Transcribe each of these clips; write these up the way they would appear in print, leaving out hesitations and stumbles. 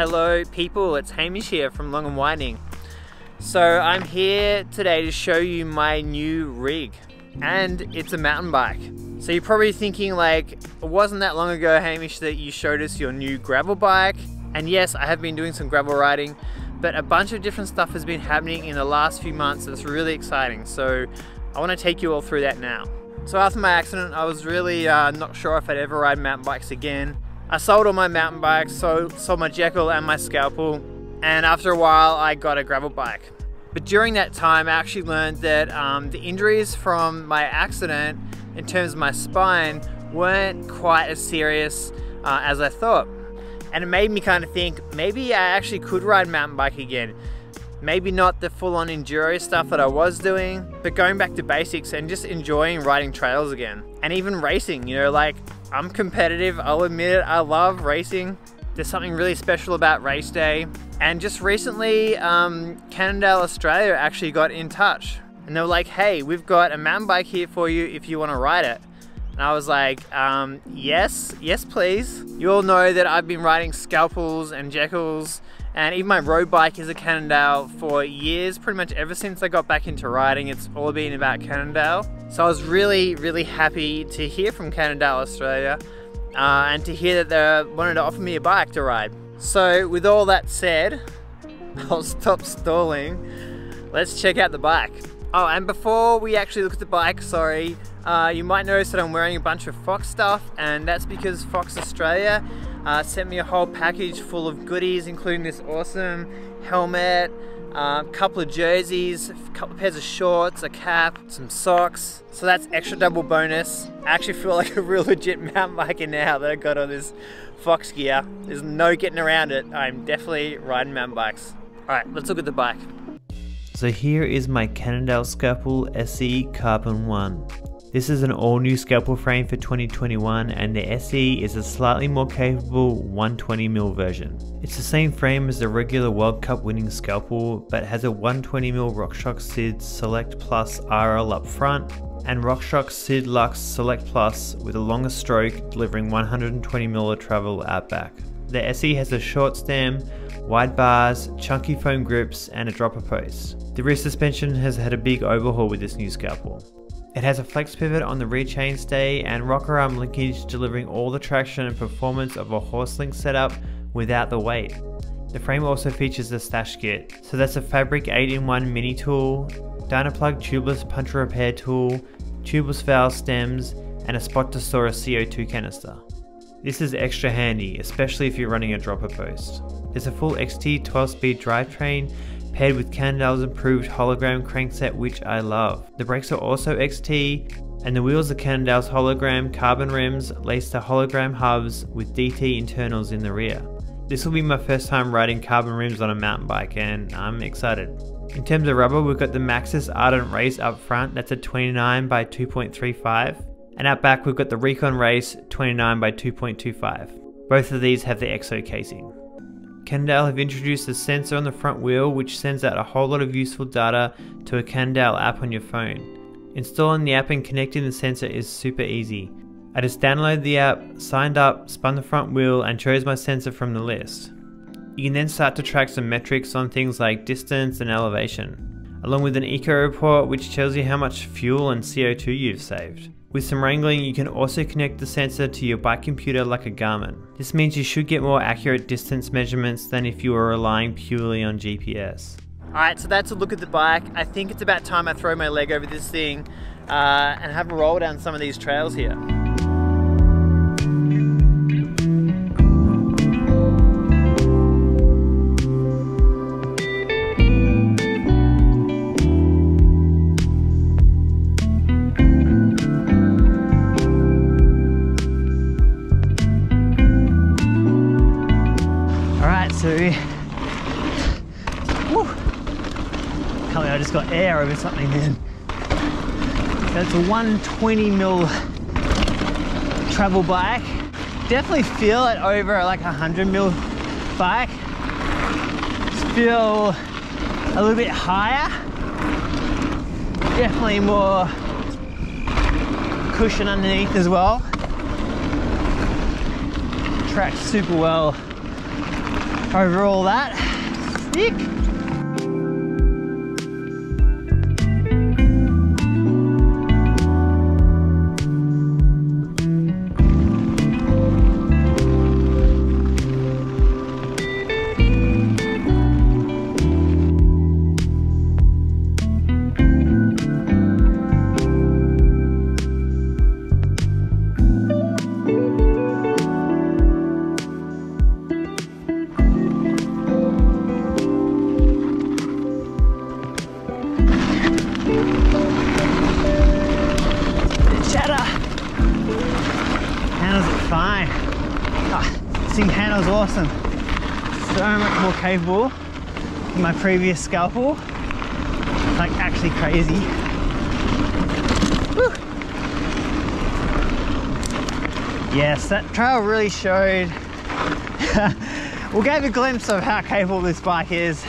Hello people, it's Hamish here from Long and Winding. So I'm here today to show you my new rig, and it's a mountain bike. So you're probably thinking like, it wasn't that long ago, Hamish, that you showed us your new gravel bike. And yes, I have been doing some gravel riding, but a bunch of different stuff has been happening in the last few months that's really exciting. So I want to take you all through that now. So after my accident, I was really not sure if I'd ever ride mountain bikes again. I sold all my mountain bikes, sold my Jekyll and my Scalpel, and after a while I got a gravel bike. But during that time I actually learned that the injuries from my accident in terms of my spine weren't quite as serious as I thought. And it made me kind of think, maybe I actually could ride mountain bike again. Maybe not the full-on enduro stuff that I was doing, but going back to basics and just enjoying riding trails again. And even racing, you know, like, I'm competitive, I'll admit it, I love racing. There's something really special about race day. And just recently, Cannondale Australia actually got in touch. And they were like, hey, we've got a mountain bike here for you if you want to ride it. And I was like, yes please. You all know that I've been riding Scalpels and Jekylls, and even my road bike is a Cannondale for years. Pretty much ever since I got back into riding, it's all been about Cannondale. So I was really happy to hear from Cannondale Australia and to hear that they wanted to offer me a bike to ride. So with all that said, I'll stop stalling. Let's check out the bike. Oh, and before we actually look at the bike, sorry, you might notice that I'm wearing a bunch of Fox stuff, and that's because Fox Australia sent me a whole package full of goodies, including this awesome helmet, a couple of jerseys, a couple of pairs of shorts, a cap, some socks. So that's extra double bonus. I actually feel like a real legit mountain biker now that I got all this Fox gear. There's no getting around it. I'm definitely riding mountain bikes. All right, let's look at the bike. So here is my Cannondale Scalpel SE Carbon 1. This is an all new Scalpel frame for 2021, and the SE is a slightly more capable 120mm version. It's the same frame as the regular World Cup winning Scalpel, but has a 120mm RockShox SID Select Plus RL up front, and RockShox SID Lux Select Plus with a longer stroke delivering 120mm of travel out back. The SE has a short stem, wide bars, chunky foam grips, and a dropper post. The rear suspension has had a big overhaul with this new Scalpel. It has a flex pivot on the rear chainstay and rocker arm linkage, delivering all the traction and performance of a horse link setup without the weight. The frame also features a stash kit, so that's a fabric 8-in-1 mini tool, Dynaplug tubeless puncher repair tool, tubeless valve stems, and a spot to store a CO2 canister. This is extra handy, especially if you're running a dropper post. There's a full XT 12-speed drivetrain paired with Cannondale's improved hologram crankset, which I love. The brakes are also XT, and the wheels are Cannondale's hologram carbon rims laced to hologram hubs with DT internals in the rear. This will be my first time riding carbon rims on a mountain bike, and I'm excited. In terms of rubber, we've got the Maxxis Ardent Race up front, that's a 29 by 2.35, and out back we've got the Recon Race 29 by 2.25. Both of these have the EXO casing. Cannondale have introduced a sensor on the front wheel which sends out a whole lot of useful data to a Cannondale app on your phone. Installing the app and connecting the sensor is super easy. I just downloaded the app, signed up, spun the front wheel, and chose my sensor from the list. You can then start to track some metrics on things like distance and elevation, along with an eco report which tells you how much fuel and CO2 you've saved. With some wrangling, you can also connect the sensor to your bike computer like a Garmin. This means you should get more accurate distance measurements than if you were relying purely on GPS. Alright, so that's a look at the bike. I think it's about time I throw my leg over this thing and have a roll down some of these trails here. I just got air over something then. That's a 120mm travel bike. Definitely feel it over like a 100mm bike. Just feel a little bit higher. Definitely more cushion underneath as well. Tracks super well. over all that. Sick. Fine. This thing handles awesome. So much more capable than my previous scalpel. It's like actually crazy. Woo. Yes, that trail really showed, well, gave a glimpse of how capable this bike is.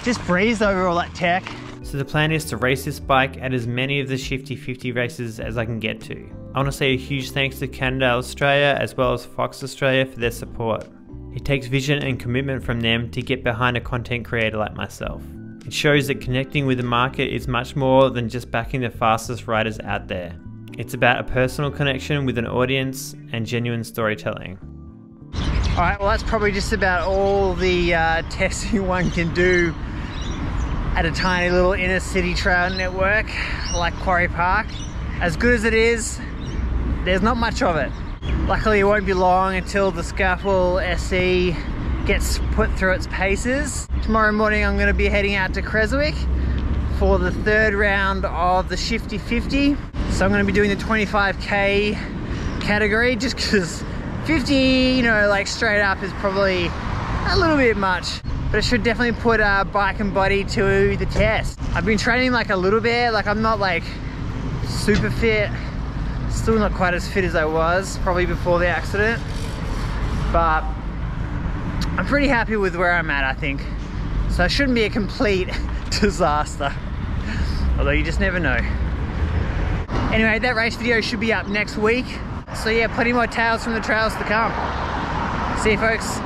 Just breezed over all that tech. So the plan is to race this bike at as many of the Shifty 50 races as I can get to. I want to say a huge thanks to Cannondale Australia as well as Fox Australia for their support. It takes vision and commitment from them to get behind a content creator like myself. It shows that connecting with the market is much more than just backing the fastest riders out there. It's about a personal connection with an audience and genuine storytelling. Alright, well that's probably just about all the testing one can do at a tiny little inner city trail network like Quarry Park. As good as it is, there's not much of it. Luckily it won't be long until the Scalpel SC gets put through its paces. Tomorrow morning I'm going to be heading out to Creswick for the third round of the Shifty 50. So I'm going to be doing the 25k category just because 50, you know, like straight up is probably a little bit much. But it should definitely put bike and body to the test. I've been training like a little bit, like I'm not like super fit. Still not quite as fit as I was probably before the accident, but I'm pretty happy with where I'm at, I think. So it shouldn't be a complete disaster, although you just never know. Anyway, that race video should be up next week. So yeah, plenty more tales from the trails to come. See you folks.